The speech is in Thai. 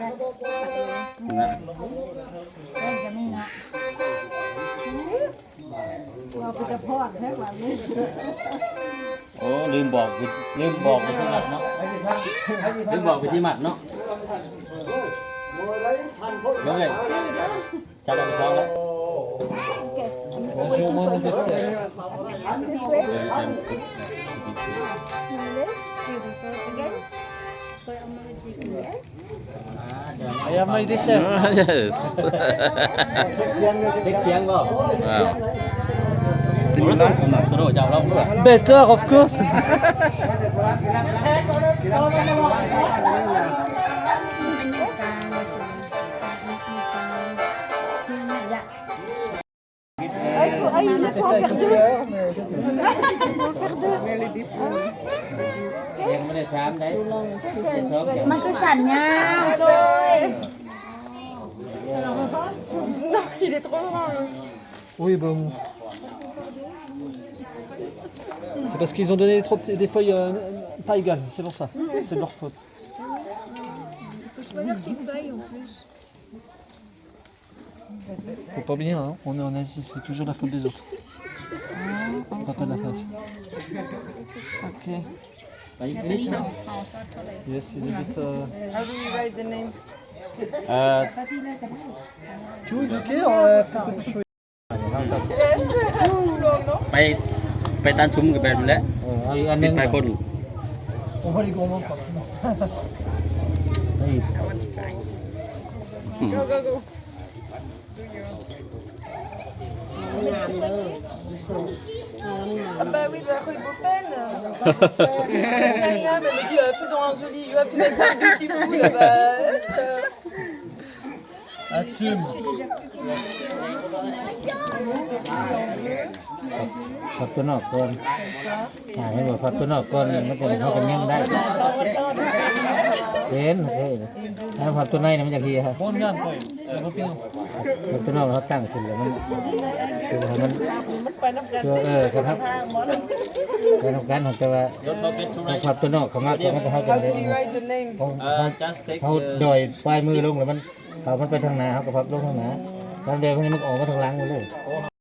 นะ เล่นกันนี่นะเราไปจะพอดแค่แบบนี้ โอ้ลืมบอกไปที่หมัดเนาะลืมบอกไปที่หมัดเนาะเลยจับได้ไปซ้อมแล้ว Bonjour, moi mon dessert. I have my dessert. Yes. เด็กเสียงก็สิบล้านผมหนักกระโดดจับเราด้วย Better, of course. ยังไม่ได้ซ้ำได้ มันคือสัญญาโซย Oui, bon. C'est parce qu'ils ont donné des feuilles pas égales, c'est pour ça. C'est de leur faute. Faut pas oublier, hein, on est en Asie, c'est toujours la faute des autres. Pas de la face. Ok. Yes, it's a bit. How do we write the name? Choose, ok, faut ไปตันซุ้มกับแบบนี้แหละสิบแปดคน On voit les gourmands forcément. Go, go, go. Ah bah oui, bah Roy Beaupen. Elle me dit faisons un joli, you have to make that beautiful. Assume. พับตัวนอกก่อนให้บอกพับตัวนอกก่อนมันจะเขากันยังได้เห็นถ้าพับตัวในมันจะทีครับ Bon gamme quand même, c'est européen. พับตัวนอกเขาตั้งขึ้นแล้วมันคือมันครับการทำการของแต่ว่าพับตัวนอกเขามากกว่ามันจะเขาจะ How ได้ do we write the name? just take เขาดอยปลายมือลงแล้วมันเขามันไปทางหน้าเขาก็พับลงทางหน้าตอนเดินพวกนี้มันออกมาทางหลังหมดเลย